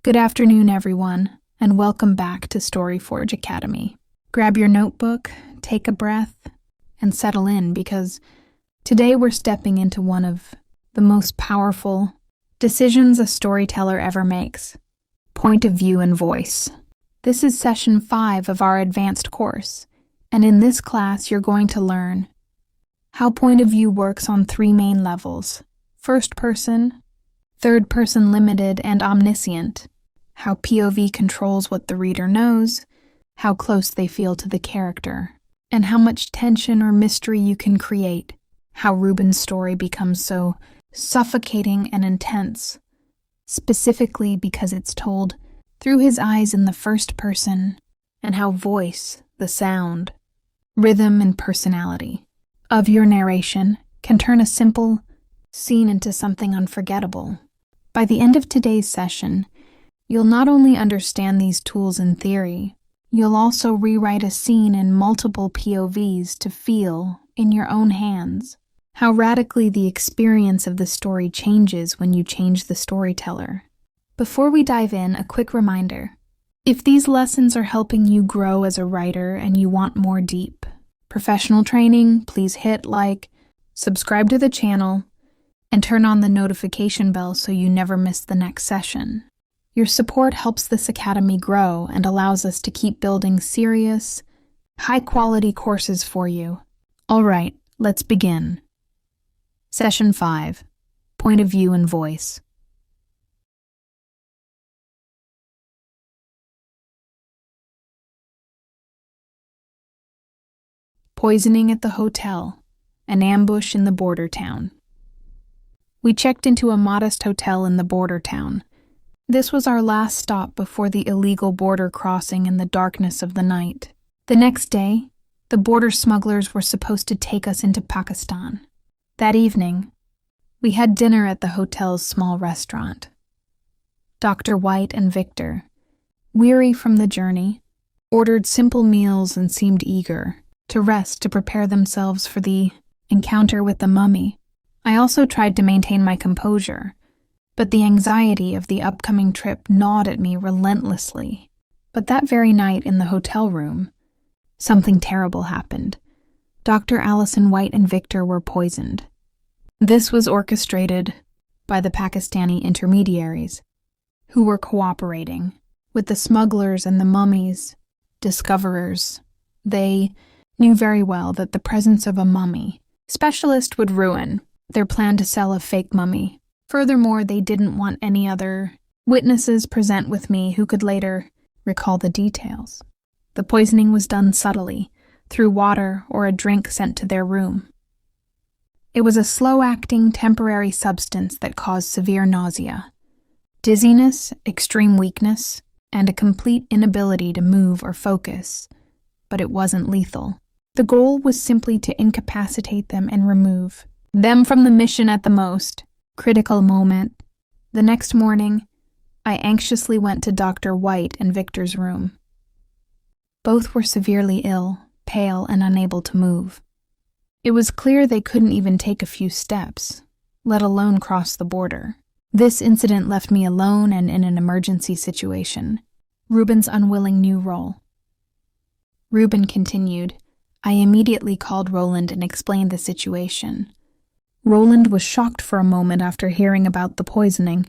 Good afternoon, everyone, and welcome back to StoryForge Academy. Grab your notebook, take a breath, and settle in because today we're stepping into one of the most powerful decisions a storyteller ever makes: point of view and voice. This is session 5 of our advanced course, and in this class you're going to learn how point of view works on 3 main levels: first person, third person limited, and omniscient. How POV controls what the reader knows, how close they feel to the character, and how much tension or mystery you can create. How Rubin's story becomes so suffocating and intense, specifically because it's told through his eyes in the first person, and how voice, the sound, rhythm, and personality of your narration can turn a simple scene into something unforgettable. By the end of today's session, you'll not only understand these tools in theory, you'll also rewrite a scene in multiple POVs to feel, in your own hands, how radically the experience of the story changes when you change the storyteller. Before we dive in, a quick reminder. If these lessons are helping you grow as a writer and you want more deep professional training, please hit like, subscribe to the channel, and turn on the notification bell so you never miss the next session. Your support helps this academy grow and allows us to keep building serious, high-quality courses for you. All right, let's begin. Session 5, Point of View and Voice. Poisoning at the hotel, an ambush in the border town. We checked into a modest hotel in the border town. This was our last stop before the illegal border crossing in the darkness of the night. The next day, the border smugglers were supposed to take us into Pakistan. That evening, we had dinner at the hotel's small restaurant. Dr. White and Victor, weary from the journey, ordered simple meals and seemed eager to rest to prepare themselves for the encounter with the mummy. I also tried to maintain my composure, but the anxiety of the upcoming trip gnawed at me relentlessly. But that very night in the hotel room, something terrible happened. Dr. Allison White and Victor were poisoned. This was orchestrated by the Pakistani intermediaries, who were cooperating with the smugglers and the mummy's discoverers. They knew very well that the presence of a mummy specialist would ruin their plan to sell a fake mummy. Furthermore, they didn't want any other witnesses present with me who could later recall the details. The poisoning was done subtly, through water or a drink sent to their room. It was a slow-acting, temporary substance that caused severe nausea, dizziness, extreme weakness, and a complete inability to move or focus, but it wasn't lethal. The goal was simply to incapacitate them and remove them from the mission at the most critical moment. The next morning, I anxiously went to Dr. White and Victor's room. Both were severely ill, pale, and unable to move. It was clear they couldn't even take a few steps, let alone cross the border. This incident left me alone and in an emergency situation. Rubin's unwilling new role. Rubin continued. I immediately called Roland and explained the situation. Roland was shocked for a moment after hearing about the poisoning,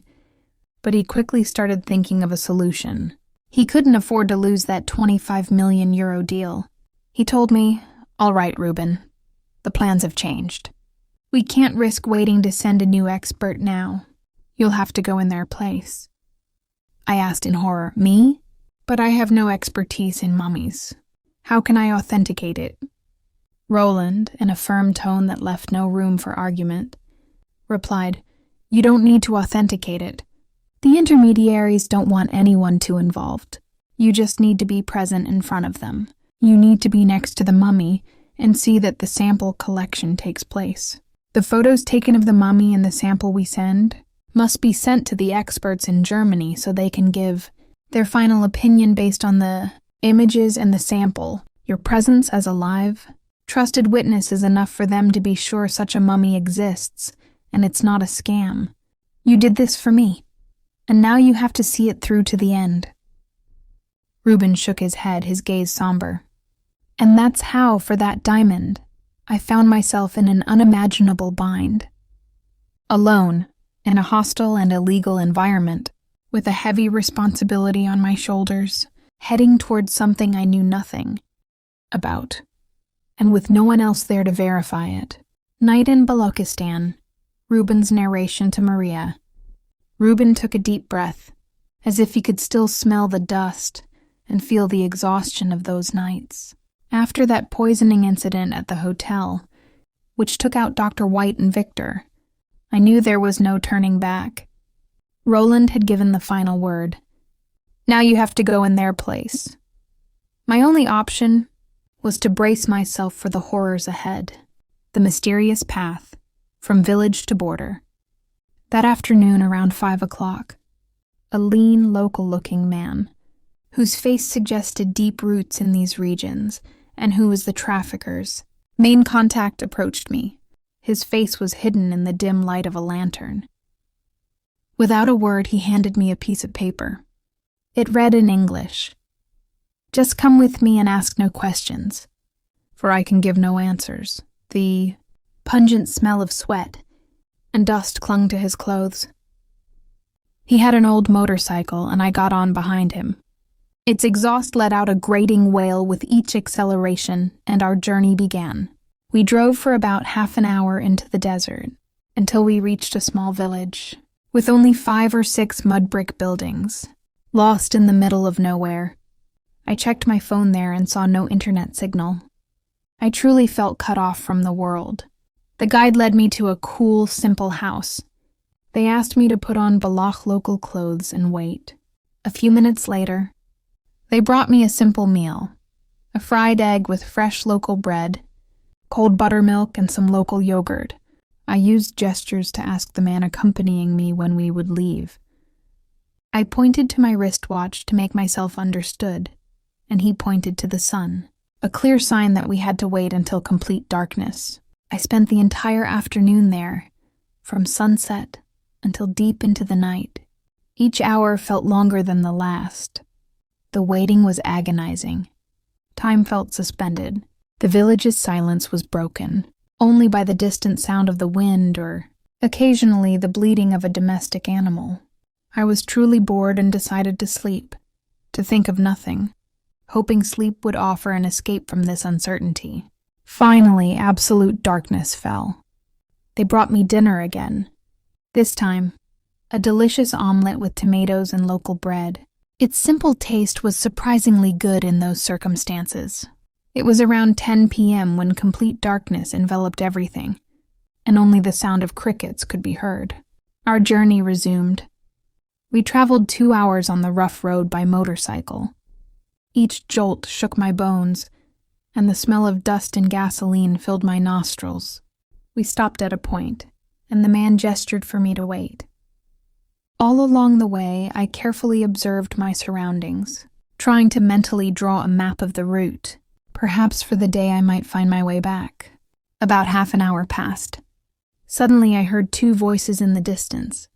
but he quickly started thinking of a solution. He couldn't afford to lose that €25 million deal. He told me, "All right, Rubin, the plans have changed. We can't risk waiting to send a new expert now. You'll have to go in their place." I asked in horror, "Me? But I have no expertise in mummies. How can I authenticate it?" Roland, in a firm tone that left no room for argument, replied, "You don't need to authenticate it. The intermediaries don't want anyone too involved. You just need to be present in front of them. You need to be next to the mummy and see that the sample collection takes place. The photos taken of the mummy and the sample we send must be sent to the experts in Germany so they can give their final opinion based on the images and the sample. Your presence as a live, trusted witness is enough for them to be sure such a mummy exists, and it's not a scam. You did this for me." and now you have to see it through to the end." Rubin shook his head, his gaze somber. "And that's how, for that diamond, I found myself in an unimaginable bind. Alone, in a hostile and illegal environment, with a heavy responsibility on my shoulders, heading towards something I knew nothing about, and with no one else there to verify it." Night in Balochistan, Rubin's narration to Maria. Rubin took a deep breath, as if he could still smell the dust and feel the exhaustion of those nights. After that poisoning incident at the hotel, which took out Dr. White and Victor, I knew there was no turning back. Roland had given the final word. Now you have to go in their place. My only option was to brace myself for the horrors ahead, the mysterious path from village to border. That afternoon around 5 o'clock, a lean, local-looking man, whose face suggested deep roots in these regions and who was the trafficker's main contact, approached me. His face was hidden in the dim light of a lantern. Without a word, he handed me a piece of paper. It read in English, "Just come with me and ask no questions, for I can give no answers." The pungent smell of sweat and dust clung to his clothes. He had an old motorcycle, and I got on behind him. Its exhaust let out a grating wail with each acceleration, and our journey began. We drove for about half an hour into the desert, until we reached a small village, with only 5 or 6 mud brick buildings, lost in the middle of nowhere. I checked my phone there and saw no internet signal. I truly felt cut off from the world. The guide led me to a cool, simple house. They asked me to put on Baloch local clothes and wait. A few minutes later, they brought me a simple meal, a fried egg with fresh local bread, cold buttermilk, and some local yogurt. I used gestures to ask the man accompanying me when we would leave. I pointed to my wristwatch to make myself understood, and he pointed to the sun, a clear sign that we had to wait until complete darkness. I spent the entire afternoon there, from sunset until deep into the night. Each hour felt longer than the last. The waiting was agonizing. Time felt suspended. The village's silence was broken, only by the distant sound of the wind or, occasionally, the bleating of a domestic animal. I was truly bored and decided to sleep, to think of nothing, hoping sleep would offer an escape from this uncertainty. Finally, absolute darkness fell. They brought me dinner again. This time, a delicious omelet with tomatoes and local bread. Its simple taste was surprisingly good in those circumstances. It was around 10 p.m. when complete darkness enveloped everything, and only the sound of crickets could be heard. Our journey resumed. We traveled 2 hours on the rough road by motorcycle. Each jolt shook my bones, and the smell of dust and gasoline filled my nostrils. We stopped at a point, and the man gestured for me to wait. All along the way, I carefully observed my surroundings, trying to mentally draw a map of the route, perhaps for the day I might find my way back. About half an hour passed. Suddenly I heard 2 voices in the distance.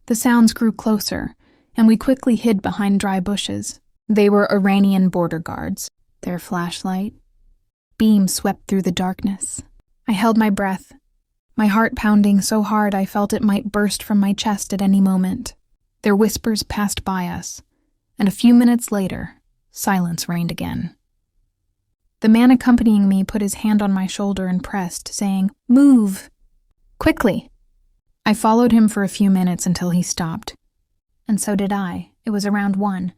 The sounds grew closer, and we quickly hid behind dry bushes. They were Iranian border guards. Their flashlight beam swept through the darkness. I held my breath, my heart pounding so hard I felt it might burst from my chest at any moment. Their whispers passed by us, and a few minutes later, silence reigned again. The man accompanying me put his hand on my shoulder and pressed, saying, "Move! Quickly!" I followed him for a few minutes until he stopped, and so did I. It was around 1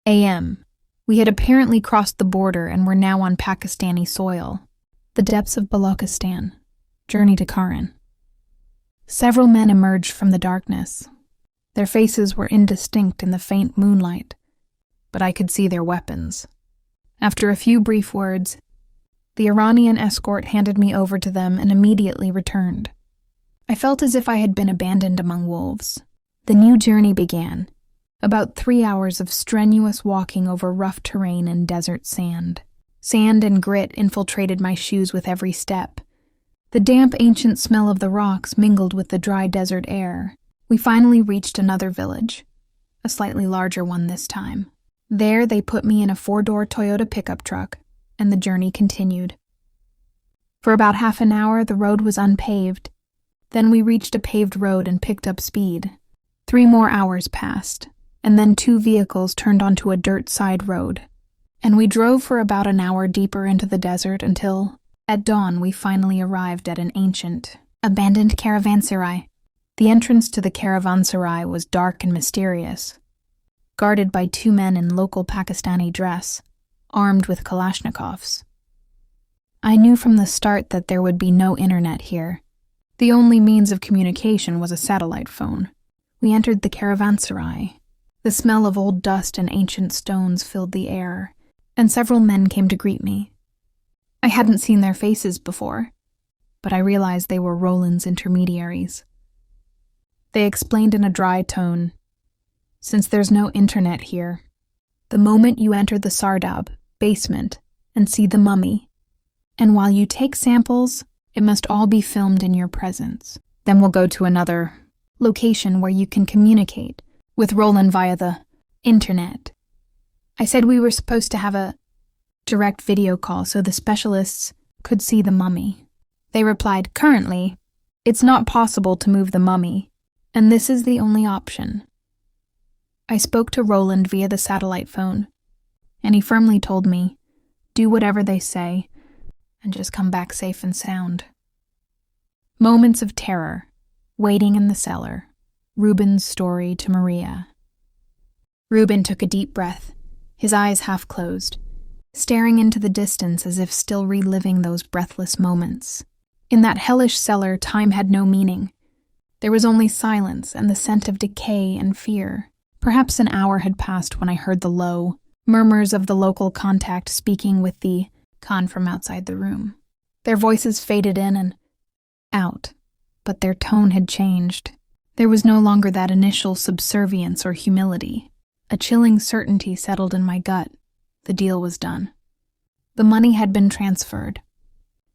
a.m. We had apparently crossed the border and were now on Pakistani soil. The depths of Balochistan. Journey to Karen. Several men emerged from the darkness. Their faces were indistinct in the faint moonlight, but I could see their weapons. After a few brief words, the Iranian escort handed me over to them and immediately returned. I felt as if I had been abandoned among wolves. The new journey began. About 3 hours of strenuous walking over rough terrain and desert sand. Sand and grit infiltrated my shoes with every step. The damp, ancient smell of the rocks mingled with the dry desert air. We finally reached another village, a slightly larger one this time. There, they put me in a 4-door Toyota pickup truck, and the journey continued. For about half an hour, the road was unpaved. Then we reached a paved road and picked up speed. 3 more hours passed, and then 2 vehicles turned onto a dirt side road. And we drove for about an hour deeper into the desert until, at dawn, we finally arrived at an ancient, abandoned caravanserai. The entrance to the caravanserai was dark and mysterious, guarded by 2 men in local Pakistani dress, armed with Kalashnikovs. I knew from the start that there would be no internet here. The only means of communication was a satellite phone. We entered the caravanserai. The smell of old dust and ancient stones filled the air, and several men came to greet me. I hadn't seen their faces before, but I realized they were Roland's intermediaries. They explained in a dry tone, "Since there's no internet here, the moment you enter the Sardab basement and see the mummy, and while you take samples, it must all be filmed in your presence. Then we'll go to another location where you can communicate with Roland via the internet." I said we were supposed to have a direct video call so the specialists could see the mummy. They replied, "Currently, it's not possible to move the mummy, and this is the only option." I spoke to Roland via the satellite phone, and he firmly told me, "Do whatever they say, and just come back safe and sound." Moments of terror, waiting in the cellar, Rubin's story to Maria. Rubin took a deep breath, his eyes half closed, staring into the distance as if still reliving those breathless moments. In that hellish cellar, time had no meaning. There was only silence and the scent of decay and fear. Perhaps an hour had passed when I heard the low murmurs of the local contact speaking with the con from outside the room. Their voices faded in and out, but their tone had changed. There was no longer that initial subservience or humility. A chilling certainty settled in my gut. The deal was done. The money had been transferred.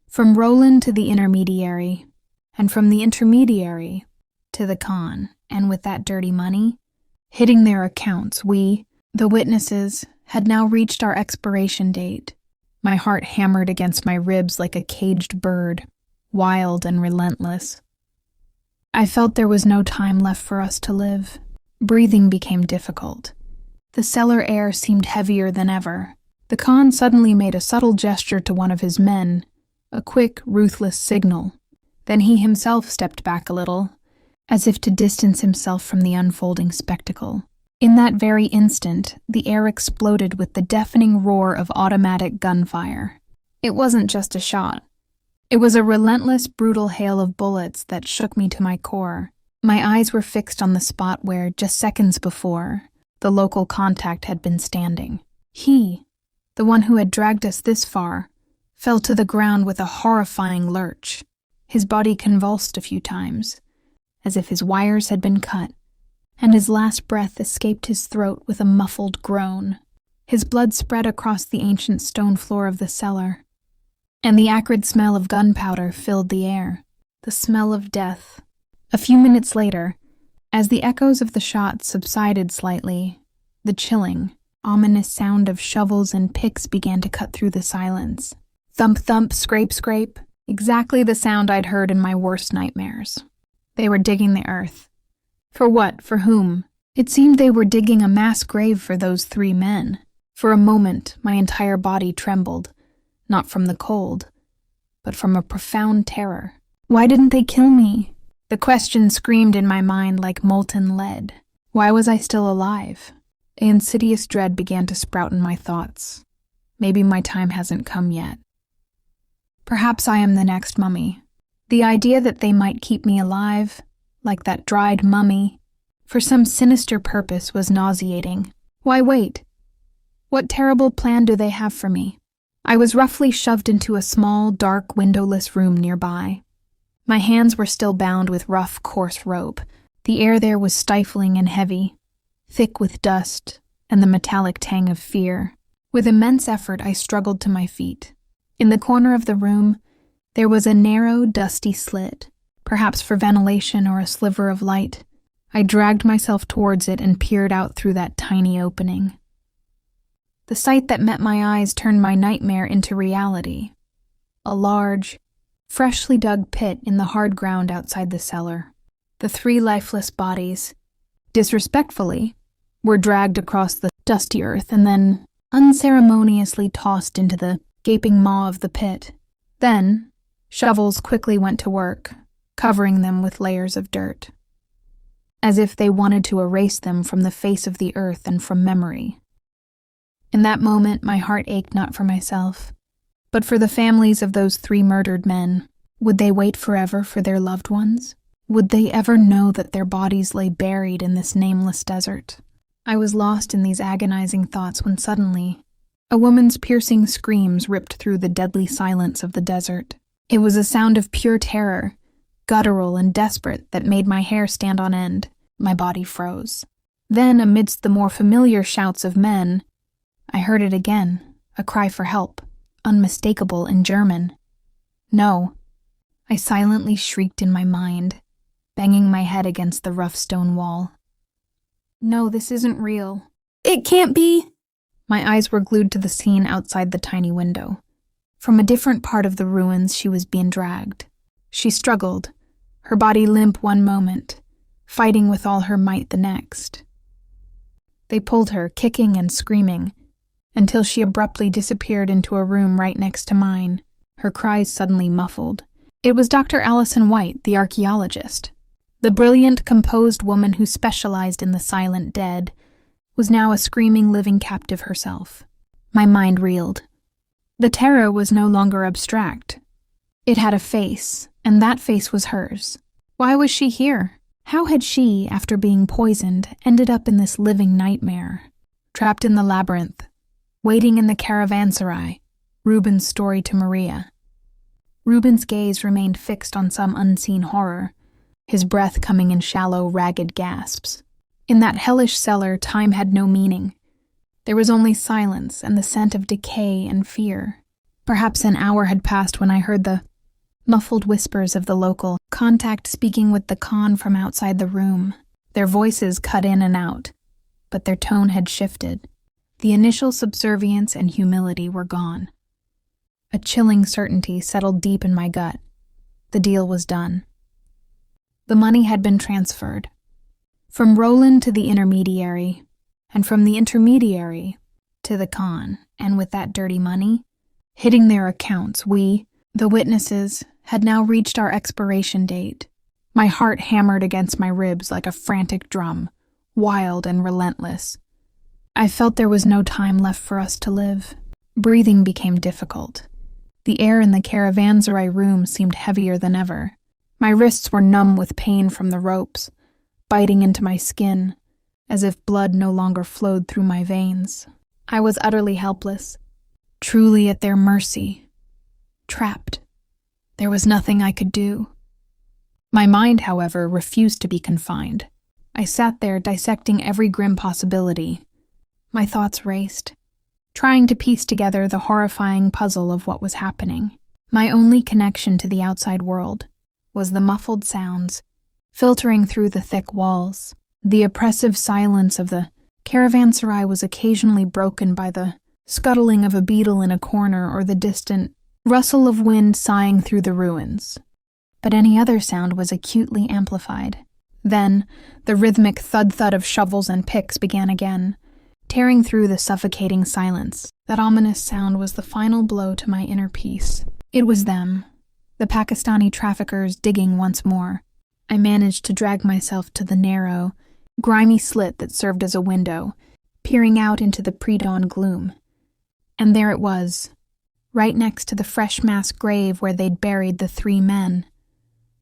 From Roland to the intermediary, and from the intermediary to the con, and with that dirty money hitting their accounts, we, the witnesses, had now reached our expiration date. My heart hammered against my ribs like a caged bird, wild and relentless. I felt there was no time left for us to live. Breathing became difficult. The cellar air seemed heavier than ever. The Khan suddenly made a subtle gesture to one of his men, a quick, ruthless signal. Then he himself stepped back a little, as if to distance himself from the unfolding spectacle. In that very instant, the air exploded with the deafening roar of automatic gunfire. It wasn't just a shot. It was a relentless, brutal hail of bullets that shook me to my core. My eyes were fixed on the spot where, just seconds before, the local contact had been standing. He, the one who had dragged us this far, fell to the ground with a horrifying lurch. His body convulsed a few times, as if his wires had been cut, and his last breath escaped his throat with a muffled groan. His blood spread across the ancient stone floor of the cellar, and the acrid smell of gunpowder filled the air, the smell of death. A few minutes later, as the echoes of the shots subsided slightly, the chilling, ominous sound of shovels and picks began to cut through the silence. Thump, thump, scrape, scrape, exactly the sound I'd heard in my worst nightmares. They were digging the earth. For what? For whom? It seemed they were digging a mass grave for those 3 men. For a moment, my entire body trembled, not from the cold, but from a profound terror. Why didn't they kill me? The question screamed in my mind like molten lead. Why was I still alive? An insidious dread began to sprout in my thoughts. Maybe my time hasn't come yet. Perhaps I am the next mummy. The idea that they might keep me alive, like that dried mummy, for some sinister purpose was nauseating. Why wait? What terrible plan do they have for me? I was roughly shoved into a small, dark, windowless room nearby. My hands were still bound with rough, coarse rope. The air there was stifling and heavy, thick with dust and the metallic tang of fear. With immense effort, I struggled to my feet. In the corner of the room, there was a narrow, dusty slit, perhaps for ventilation or a sliver of light. I dragged myself towards it and peered out through that tiny opening. The sight that met my eyes turned my nightmare into reality. A large, freshly dug pit in the hard ground outside the cellar. The 3 lifeless bodies, disrespectfully, were dragged across the dusty earth and then unceremoniously tossed into the gaping maw of the pit. Then, shovels quickly went to work, covering them with layers of dirt, as if they wanted to erase them from the face of the earth and from memory. In that moment, my heart ached not for myself, but for the families of those 3 murdered men. Would they wait forever for their loved ones? Would they ever know that their bodies lay buried in this nameless desert? I was lost in these agonizing thoughts when suddenly, a woman's piercing screams ripped through the deadly silence of the desert. It was a sound of pure terror, guttural and desperate, that made my hair stand on end. My body froze. Then, amidst the more familiar shouts of men, I heard it again, a cry for help, unmistakable in German. No, I silently shrieked in my mind, banging my head against the rough stone wall. No, this isn't real. It can't be! My eyes were glued to the scene outside the tiny window. From a different part of the ruins, she was being dragged. She struggled, her body limp one moment, fighting with all her might the next. They pulled her, kicking and screaming, until she abruptly disappeared into a room right next to mine, her cries suddenly muffled. It was Dr. Allison White, the archaeologist. The brilliant, composed woman who specialized in the silent dead was now a screaming living captive herself. My mind reeled. The terror was no longer abstract. It had a face, and that face was hers. Why was she here? How had she, after being poisoned, ended up in this living nightmare? Trapped in the labyrinth, waiting in the caravanserai, Rubin's story to Maria. Rubin's gaze remained fixed on some unseen horror, his breath coming in shallow, ragged gasps. In that hellish cellar, time had no meaning. There was only silence and the scent of decay and fear. Perhaps an hour had passed when I heard the muffled whispers of the local contact speaking with the Khan from outside the room. Their voices cut in and out, but their tone had shifted. The initial subservience and humility were gone. A chilling certainty settled deep in my gut. The deal was done. The money had been transferred. From Roland to the intermediary, and from the intermediary to the Khan, and with that dirty money hitting their accounts, we, the witnesses, had now reached our expiration date. My heart hammered against my ribs like a frantic drum, wild and relentless. I felt there was no time left for us to live. Breathing became difficult. The air in the caravanserai room seemed heavier than ever. My wrists were numb with pain from the ropes, biting into my skin, as if blood no longer flowed through my veins. I was utterly helpless, truly at their mercy, trapped. There was nothing I could do. My mind, however, refused to be confined. I sat there dissecting every grim possibility. My thoughts raced, trying to piece together the horrifying puzzle of what was happening. My only connection to the outside world was the muffled sounds filtering through the thick walls. The oppressive silence of the caravanserai was occasionally broken by the scuttling of a beetle in a corner or the distant rustle of wind sighing through the ruins. But any other sound was acutely amplified. Then, the rhythmic thud-thud of shovels and picks began again, tearing through the suffocating silence. That ominous sound was the final blow to my inner peace. It was them, the Pakistani traffickers, digging once more. I managed to drag myself to the narrow, grimy slit that served as a window, peering out into the pre-dawn gloom. And there it was, right next to the fresh mass grave where they'd buried the 3 men.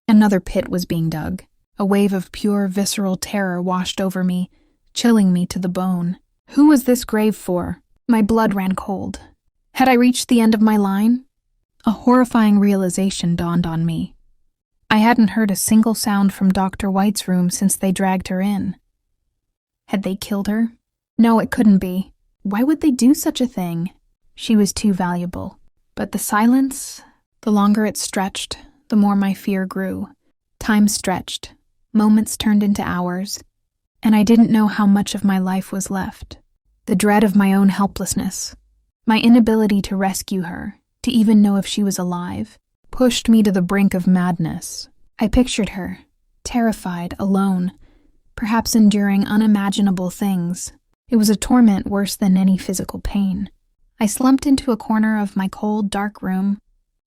Another pit was being dug. A wave of pure, visceral terror washed over me, chilling me to the bone. Who was this grave for? My blood ran cold. Had I reached the end of my line? A horrifying realization dawned on me. I hadn't heard a single sound from Dr. White's room since they dragged her in. Had they killed her? No, it couldn't be. Why would they do such a thing? She was too valuable. But the silence, the longer it stretched, the more my fear grew. Time stretched, Moments turned into hours, and I didn't know how much of my life was left. The dread of my own helplessness, my inability to rescue her, to even know if she was alive, pushed me to the brink of madness. I pictured her, terrified, alone, perhaps enduring unimaginable things. It was a torment worse than any physical pain. I slumped into a corner of my cold, dark room,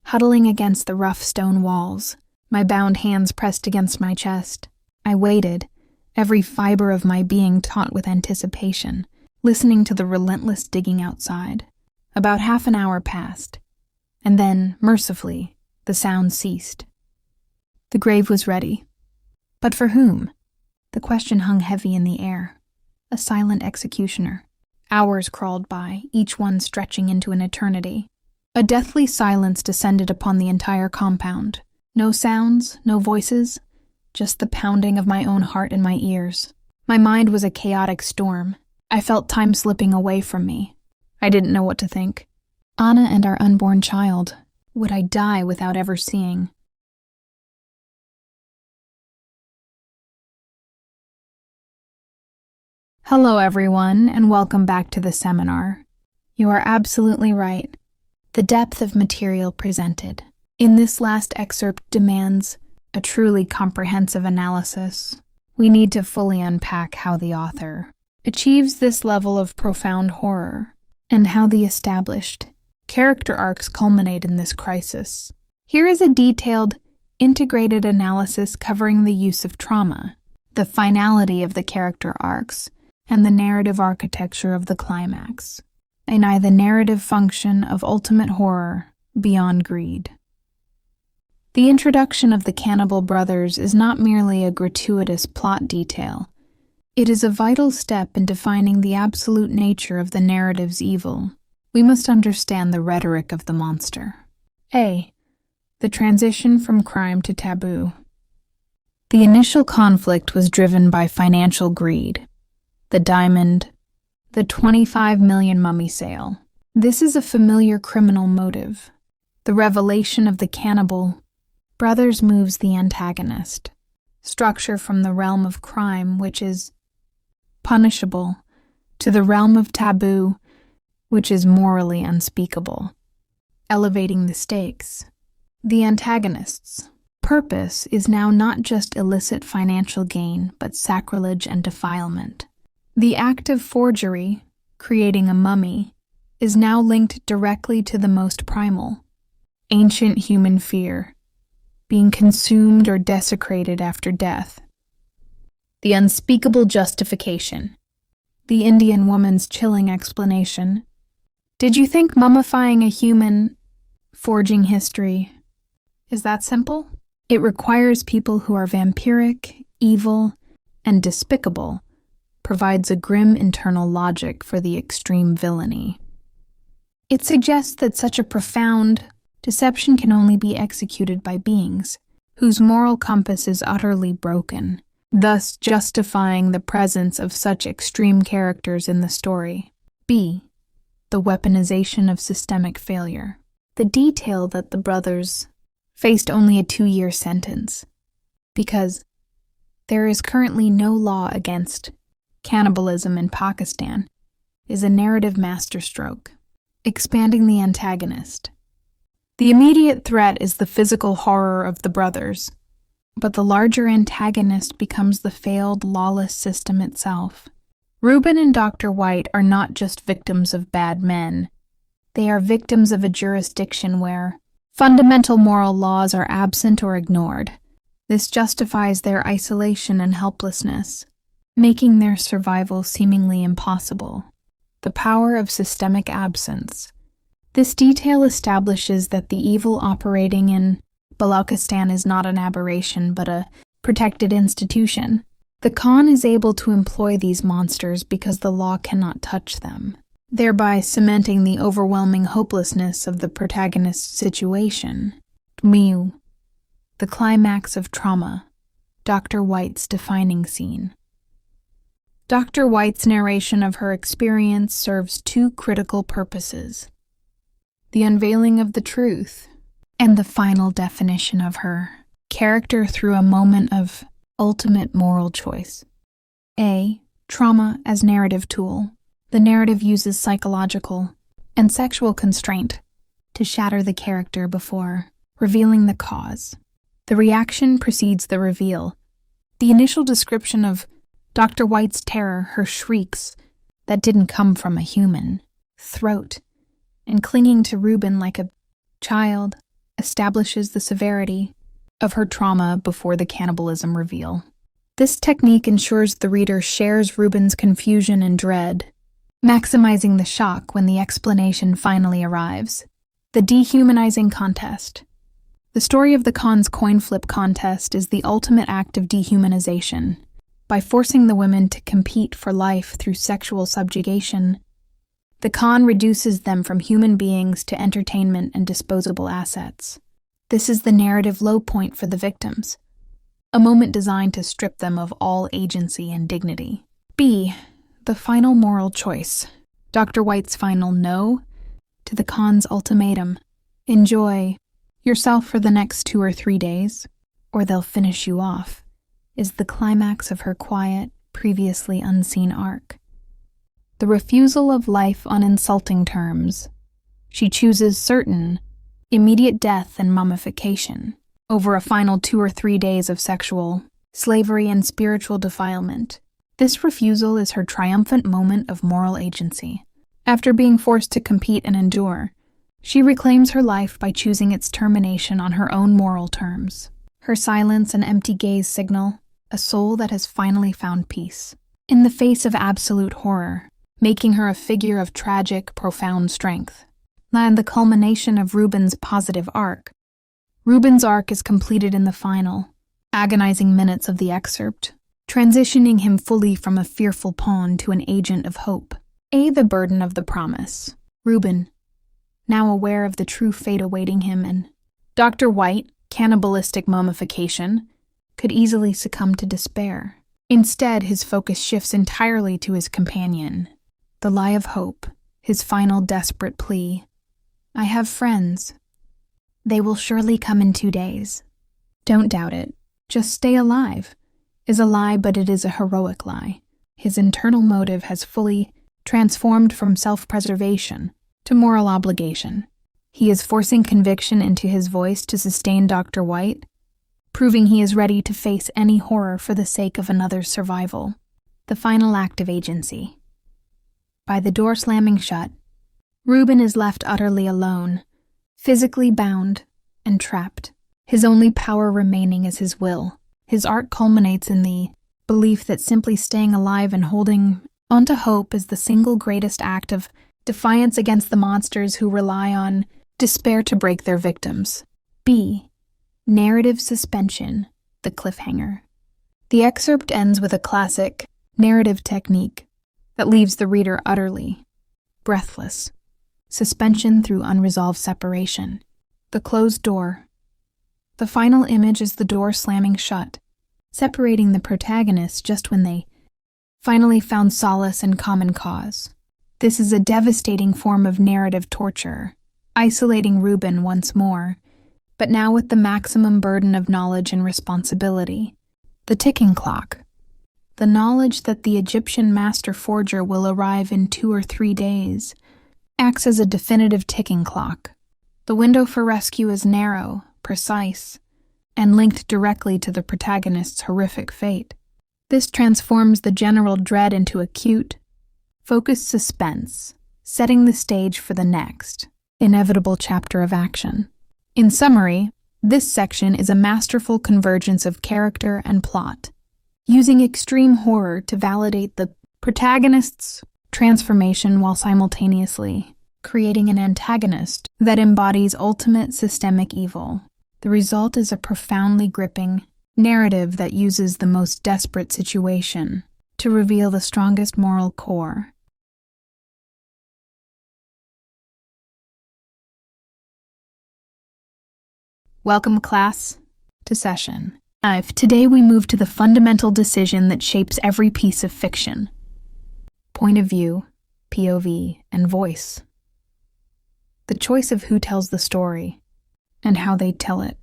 huddling against the rough stone walls, my bound hands pressed against my chest. I waited, every fiber of my being taut with anticipation, listening to the relentless digging outside. About half an hour passed, and then, mercifully, the sound ceased. The grave was ready. But for whom? The question hung heavy in the air. A silent executioner. Hours crawled by, each one stretching into an eternity. A deathly silence descended upon the entire compound. No sounds, no voices, just the pounding of my own heart in my ears. My mind was a chaotic storm. I felt time slipping away from me. I didn't know what to think. Anna and our unborn child. Would I die without ever seeing? Hello everyone, and welcome back to the seminar. You are absolutely right. The depth of material presented in this last excerpt demands a truly comprehensive analysis. We need to fully unpack how the author achieves this level of profound horror, and how the established character arcs culminate in this crisis. Here is a detailed, integrated analysis covering the use of trauma, the finality of the character arcs, and the narrative architecture of the climax, the narrative function of ultimate horror beyond greed. The introduction of the cannibal brothers is not merely a gratuitous plot detail. It is a vital step in defining the absolute nature of the narrative's evil. We must understand the rhetoric of the monster. A. The transition from crime to taboo. The initial conflict was driven by financial greed. The diamond, the 25 million mummy sale. This is a familiar criminal motive. The revelation of the cannibal brothers moves the antagonist. Structure from the realm of crime, which is punishable, to the realm of taboo, which is morally unspeakable, elevating the stakes. The antagonist's purpose is now not just illicit financial gain, but sacrilege and defilement. The act of forgery, creating a mummy, is now linked directly to the most primal, ancient human fear, being consumed or desecrated after death. The unspeakable justification. The Indian woman's chilling explanation. Did you think mummifying a human, forging history, is that simple? It requires people who are vampiric, evil, and despicable, provides a grim internal logic for the extreme villainy. It suggests that such a profound deception can only be executed by beings whose moral compass is utterly broken, thus justifying the presence of such extreme characters in the story. B. The weaponization of systemic failure. The detail that the brothers faced only a 2-year sentence, because there is currently no law against cannibalism in Pakistan, is a narrative masterstroke, expanding the antagonist. The immediate threat is the physical horror of the brothers, but the larger antagonist becomes the failed, lawless system itself. Rubin and Dr. White are not just victims of bad men. They are victims of a jurisdiction where fundamental moral laws are absent or ignored. This justifies their isolation and helplessness, making their survival seemingly impossible. The power of systemic absence. This detail establishes that the evil operating in Balochistan is not an aberration, but a protected institution. The Khan is able to employ these monsters because the law cannot touch them, thereby cementing the overwhelming hopelessness of the protagonist's situation. Miu. The climax of trauma. Dr. White's defining scene. Dr. White's narration of her experience serves two critical purposes: the unveiling of the truth, and the final definition of her character through a moment of ultimate moral choice. A. Trauma as narrative tool. The narrative uses psychological and sexual constraint to shatter the character before revealing the cause. The reaction precedes the reveal. The initial description of Dr. White's terror, her shrieks that didn't come from a human throat, and clinging to Rubin like a child, establishes the severity of her trauma before the cannibalism reveal. This technique ensures the reader shares Rubin's confusion and dread, maximizing the shock when the explanation finally arrives. The dehumanizing contest. The story of the Khan's coin flip contest is the ultimate act of dehumanization. By forcing the women to compete for life through sexual subjugation, the Khan reduces them from human beings to entertainment and disposable assets. This is the narrative low point for the victims, a moment designed to strip them of all agency and dignity. B. The final moral choice. Dr. White's final no to the Khan's ultimatum. Enjoy yourself for the next 2 or 3 days, or they'll finish you off, is the climax of her quiet, previously unseen arc. The refusal of life on insulting terms. She chooses certain, immediate death and mummification over a final 2 or 3 days of sexual slavery and spiritual defilement. This refusal is her triumphant moment of moral agency. After being forced to compete and endure, she reclaims her life by choosing its termination on her own moral terms. Her silence and empty gaze signal a soul that has finally found peace in the face of absolute horror, making her a figure of tragic, profound strength. And the culmination of Rubin's positive arc. Rubin's arc is completed in the final, agonizing minutes of the excerpt, transitioning him fully from a fearful pawn to an agent of hope. A. The burden of the promise. Rubin, now aware of the true fate awaiting him, and Dr. White, cannibalistic mummification, could easily succumb to despair. Instead, his focus shifts entirely to his companion. The lie of hope, his final desperate plea. I have friends. They will surely come in 2 days. Don't doubt it. Just stay alive. Is a lie, but it is a heroic lie. His internal motive has fully transformed from self-preservation to moral obligation. He is forcing conviction into his voice to sustain Dr. White, proving he is ready to face any horror for the sake of another's survival. The final act of agency. By the door slamming shut, Rubin is left utterly alone, physically bound and trapped. His only power remaining is his will. His arc culminates in the belief that simply staying alive and holding onto hope is the single greatest act of defiance against the monsters who rely on despair to break their victims. B. Narrative suspension, the cliffhanger. The excerpt ends with a classic narrative technique that leaves the reader utterly breathless. Suspension through unresolved separation. The closed door. The final image is the door slamming shut, separating the protagonists just when they finally found solace and common cause. This is a devastating form of narrative torture, isolating Rubin once more, but now with the maximum burden of knowledge and responsibility. The ticking clock. The knowledge that the Egyptian master forger will arrive in 2 or 3 days acts as a definitive ticking clock. The window for rescue is narrow, precise, and linked directly to the protagonist's horrific fate. This transforms the general dread into acute, focused suspense, setting the stage for the next, inevitable chapter of action. In summary, this section is a masterful convergence of character and plot, using extreme horror to validate the protagonist's transformation while simultaneously creating an antagonist that embodies ultimate systemic evil. The result is a profoundly gripping narrative that uses the most desperate situation to reveal the strongest moral core. Welcome, class, to session 5. Today we move to the fundamental decision that shapes every piece of fiction. Point of view, POV, and voice. The choice of who tells the story and how they tell it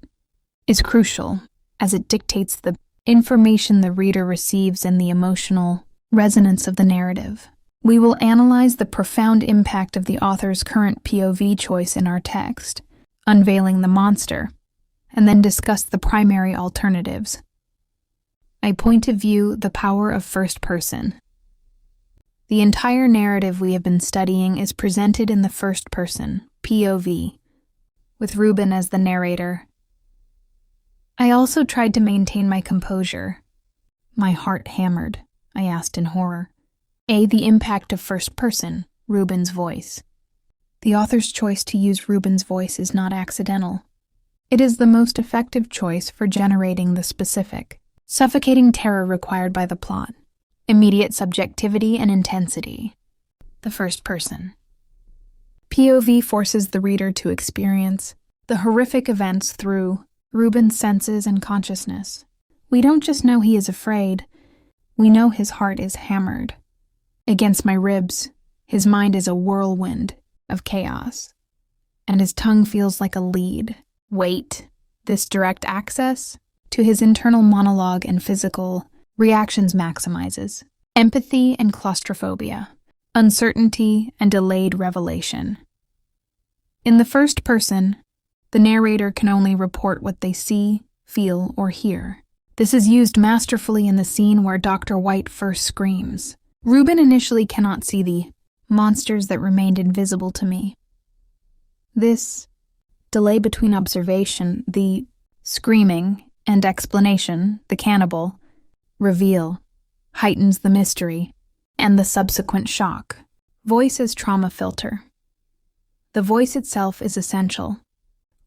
is crucial, as it dictates the information the reader receives, and the emotional resonance of the narrative. We will analyze the profound impact of the author's current POV choice in our text, unveiling the monster, and then discuss the primary alternatives. My point of view, the power of first person. The entire narrative we have been studying is presented in the first person, POV, with Rubin as the narrator. I also tried to maintain my composure. My heart hammered, I asked in horror. The impact of first person, Rubin's voice. The author's choice to use Rubin's voice is not accidental. It is the most effective choice for generating the specific, suffocating terror required by the plot, immediate subjectivity and intensity. The first person. POV forces the reader to experience the horrific events through Rubin's senses and consciousness. We don't just know he is afraid, we know his heart is hammered. Against my ribs, his mind is a whirlwind of chaos, and his tongue feels like a lead. Wait, this direct access to his internal monologue and physical reactions maximizes empathy and claustrophobia, uncertainty and delayed revelation. In the first person, the narrator can only report what they see, feel, or hear. This is used masterfully in the scene where Dr. White first screams. Rubin initially cannot see the monsters that remained invisible to me. This delay between observation, the screaming, and explanation, the cannibal, reveal, heightens the mystery, and the subsequent shock. Voice as trauma filter. The voice itself is essential.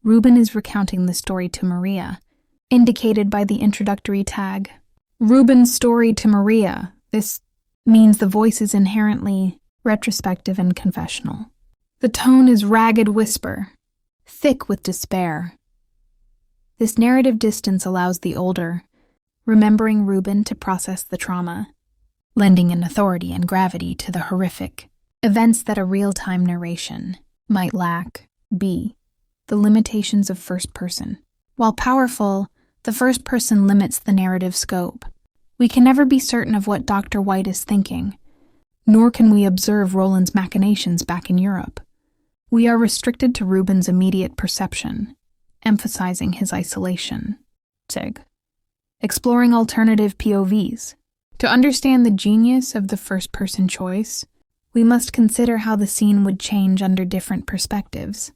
Rubin is recounting the story to Maria, indicated by the introductory tag. Rubin's story to Maria. This means the voice is inherently retrospective and confessional. The tone is ragged whisper, thick with despair. This narrative distance allows the older, remembering Rubin to process the trauma, lending an authority and gravity to the horrific events that a real-time narration might lack. B. The limitations of first person. While powerful, the first person limits the narrative scope. We can never be certain of what Dr. White is thinking, nor can we observe Roland's machinations back in Europe. We are restricted to Rubin's immediate perception, emphasizing his isolation. SIG. Exploring alternative POVs. To understand the genius of the first-person choice, we must consider how the scene would change under different perspectives.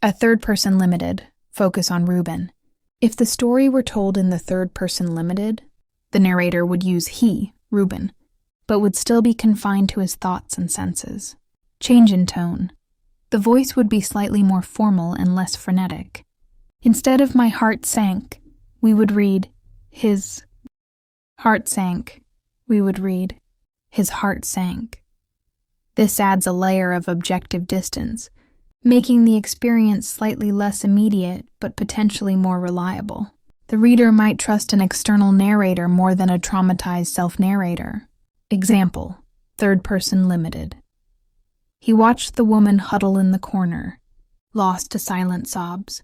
A third-person limited. Focus on Rubin. If the story were told in the third-person limited, the narrator would use he, Rubin, but would still be confined to his thoughts and senses. Change in tone. The voice would be slightly more formal and less frenetic. Instead of my heart sank, we would read his heart sank. We would read his heart sank. This adds a layer of objective distance, making the experience slightly less immediate but potentially more reliable. The reader might trust an external narrator more than a traumatized self-narrator. Example, third-person limited. He watched the woman huddle in the corner, lost to silent sobs.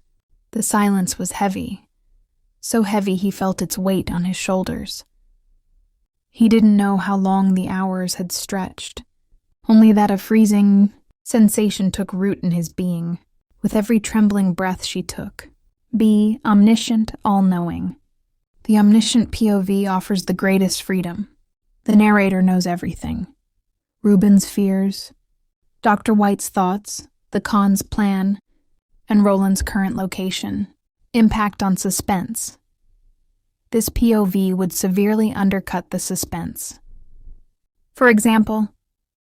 The silence was heavy, so heavy he felt its weight on his shoulders. He didn't know how long the hours had stretched, only that a freezing sensation took root in his being, with every trembling breath she took. B. Omniscient, all-knowing. The omniscient POV offers the greatest freedom. The narrator knows everything. Rubin's fears, Dr. White's thoughts, the Khan's plan, and Roland's current location. Impact on suspense. This POV would severely undercut the suspense. For example,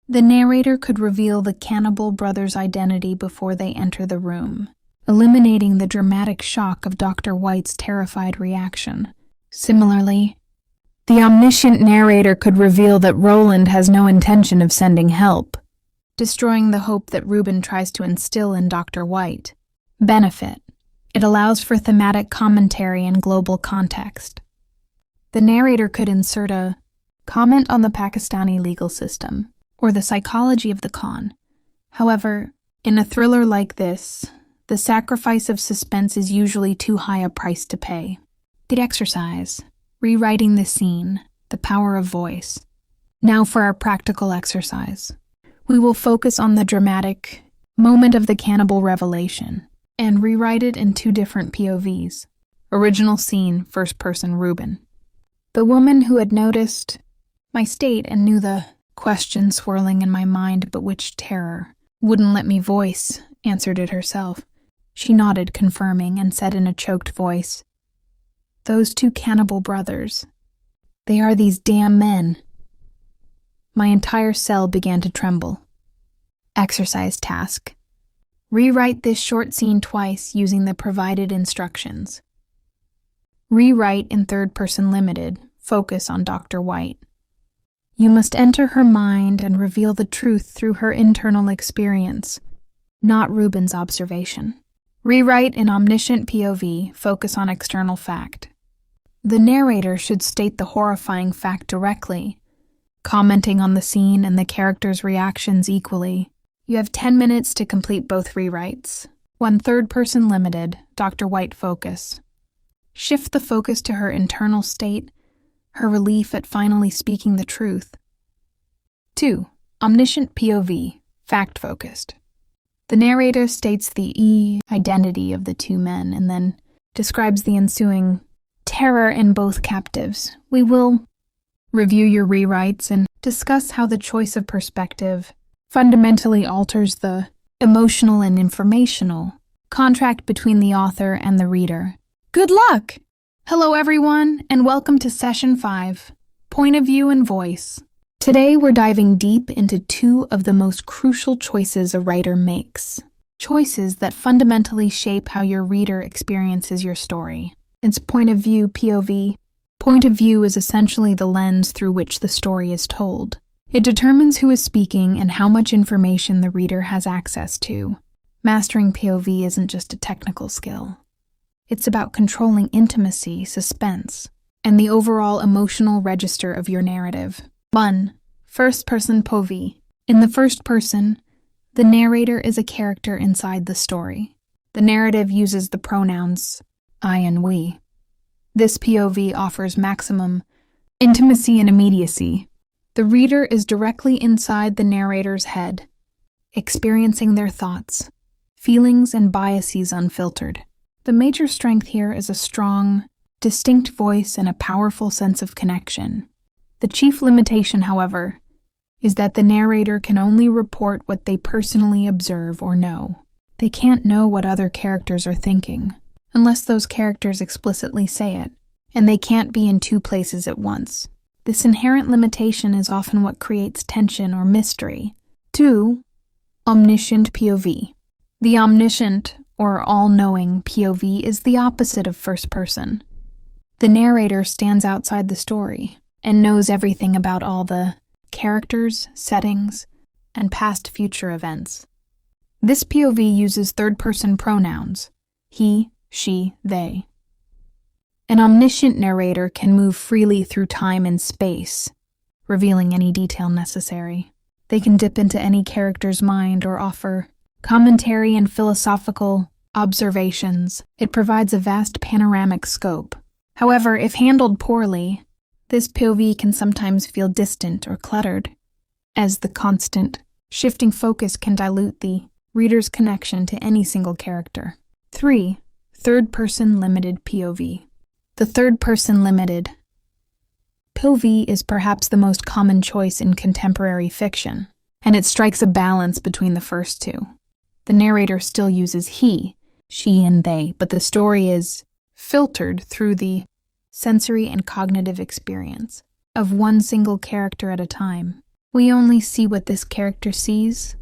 the narrator could reveal the cannibal brother's identity before they enter the room, eliminating the dramatic shock of Dr. White's terrified reaction. Similarly, the omniscient narrator could reveal that Roland has no intention of sending help, destroying the hope that Rubin tries to instill in Dr. White. Benefit. It allows for thematic commentary and global context. The narrator could insert a comment on the Pakistani legal system or the psychology of the Khan. However, in a thriller like this, the sacrifice of suspense is usually too high a price to pay. The exercise. Rewriting the scene, the power of voice. Now for our practical exercise. We will focus on the dramatic moment of the cannibal revelation and rewrite it in 2 different POVs. Original scene, first person Rubin. The woman who had noticed my state and knew the question swirling in my mind but which terror wouldn't let me voice, answered it herself. She nodded, confirming, and said in a choked voice, "Those 2 cannibal brothers. They are these damn men." My entire cell began to tremble. Exercise task. Rewrite this short scene twice using the provided instructions. Rewrite in 3rd person limited. Focus on Dr. White. You must enter her mind and reveal the truth through her internal experience, not Rubin's observation. Rewrite in omniscient POV. Focus on external fact. The narrator should state the horrifying fact directly, commenting on the scene and the character's reactions equally. You have 10 minutes to complete both rewrites. 1 3rd person limited, Dr. White focus. Shift the focus to her internal state, her relief at finally speaking the truth. 2. Omniscient POV, fact-focused. The narrator states the identity of the 2 men and then describes the ensuing terror in both captives. We will review your rewrites and discuss how the choice of perspective fundamentally alters the emotional and informational contract between the author and the reader. Good luck! Hello everyone, and welcome to Session 5, Point of View and Voice. Today we're diving deep into 2 of the most crucial choices a writer makes. Choices that fundamentally shape how your reader experiences your story. It's point of view, POV. Point of view is essentially the lens through which the story is told. It determines who is speaking and how much information the reader has access to. Mastering POV isn't just a technical skill. It's about controlling intimacy, suspense, and the overall emotional register of your narrative. 1. First person POV. In the first person, the narrator is a character inside the story. The narrative uses the pronouns I and we. This POV offers maximum intimacy and immediacy. The reader is directly inside the narrator's head, experiencing their thoughts, feelings, and biases unfiltered. The major strength here is a strong, distinct voice and a powerful sense of connection. The chief limitation, however, is that the narrator can only report what they personally observe or know. They can't know what other characters are thinking, unless those characters explicitly say it, and they can't be in 2 places at once. This inherent limitation is often what creates tension or mystery. 2. Omniscient POV. The omniscient, or all-knowing, POV is the opposite of first person. The narrator stands outside the story and knows everything about all the characters, settings, and past future events. This POV uses third-person pronouns, he, she, they. An omniscient narrator can move freely through time and space, revealing any detail necessary. They can dip into any character's mind or offer commentary and philosophical observations. It provides a vast panoramic scope. However, if handled poorly, this POV can sometimes feel distant or cluttered, as the constant, shifting focus can dilute the reader's connection to any single character. 3. Third-person limited POV. The third-person limited POV is perhaps the most common choice in contemporary fiction, and it strikes a balance between the first 2. The narrator still uses he, she, and they, but the story is filtered through the sensory and cognitive experience of one single character at a time. We only see what this character sees,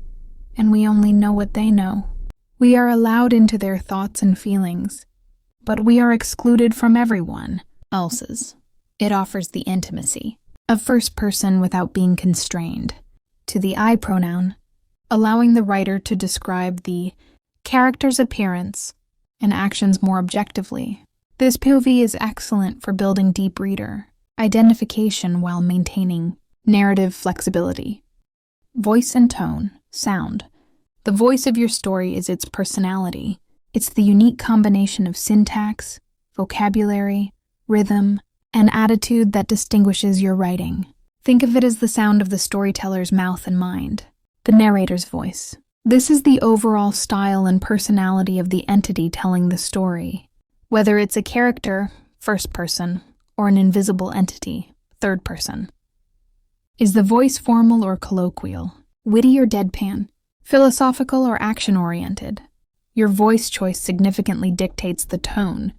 and we only know what they know. We are allowed into their thoughts and feelings, but we are excluded from everyone else's. It offers the intimacy of first person without being constrained to the I pronoun, allowing the writer to describe the character's appearance and actions more objectively. This POV is excellent for building deep reader identification while maintaining narrative flexibility. Voice and tone, sound. The voice of your story is its personality. It's the unique combination of syntax, vocabulary, rhythm, an attitude that distinguishes your writing. Think of it as the sound of the storyteller's mouth and mind. The narrator's voice. This is the overall style and personality of the entity telling the story. Whether it's a character, first person, or an invisible entity, third person. Is the voice formal or colloquial? Witty or deadpan? Philosophical or action-oriented? Your voice choice significantly dictates the tone,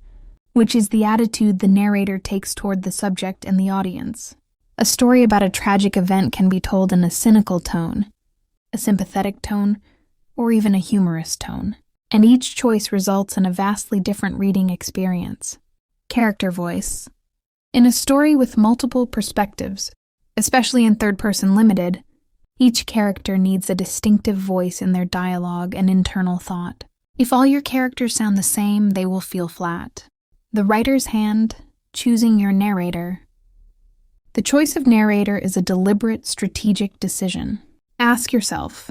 which is the attitude the narrator takes toward the subject and the audience. A story about a tragic event can be told in a cynical tone, a sympathetic tone, or even a humorous tone, and each choice results in a vastly different reading experience. Character voice. In a story with multiple perspectives, especially in third-person limited, each character needs a distinctive voice in their dialogue and internal thought. If all your characters sound the same, they will feel flat. The writer's hand, choosing your narrator. The choice of narrator is a deliberate, strategic decision. Ask yourself,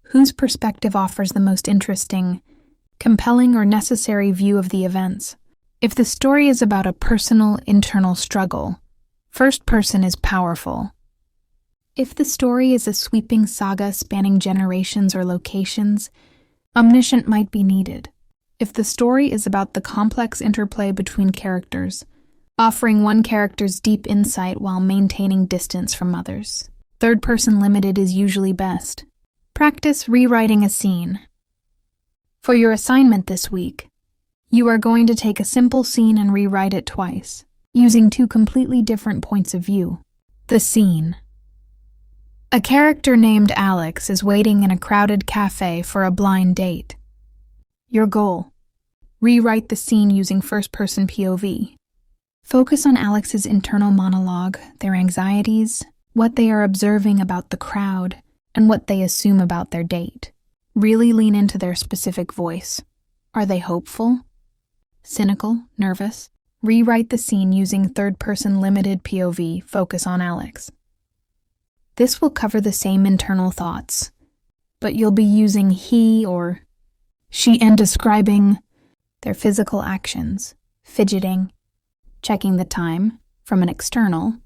whose perspective offers the most interesting, compelling, or necessary view of the events? If the story is about a personal, internal struggle, first person is powerful. If the story is a sweeping saga spanning generations or locations, omniscient might be needed. If the story is about the complex interplay between characters, offering one character's deep insight while maintaining distance from others, third-person limited is usually best. Practice rewriting a scene. For your assignment this week, you are going to take a simple scene and rewrite it twice, using two completely different points of view. The scene. A character named Alex is waiting in a crowded cafe for a blind date. Your goal. Rewrite the scene using first-person POV. Focus on Alex's internal monologue, their anxieties, what they are observing about the crowd, and what they assume about their date. Really lean into their specific voice. Are they hopeful? Cynical? Nervous? Rewrite the scene using third-person limited POV. Focus on Alex. This will cover the same internal thoughts, but you'll be using he or she and describing their physical actions, fidgeting, checking the time from an external,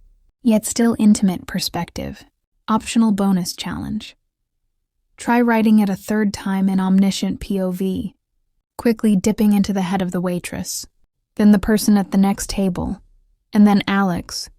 yet still intimate perspective. Optional bonus challenge. Try writing it a third time in omniscient POV, quickly dipping into the head of the waitress, then the person at the next table, and then Alex,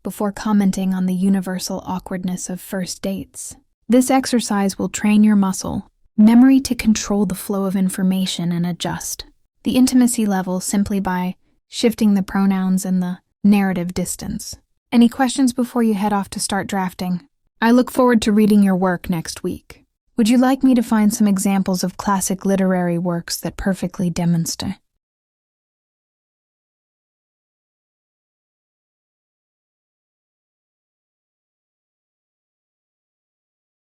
before commenting on the universal awkwardness of first dates. This exercise will train your muscle memory to control the flow of information and adjust the intimacy level simply by shifting the pronouns and the narrative distance. Any questions before you head off to start drafting? I look forward to reading your work next week. Would you like me to find some examples of classic literary works that perfectly demonstrate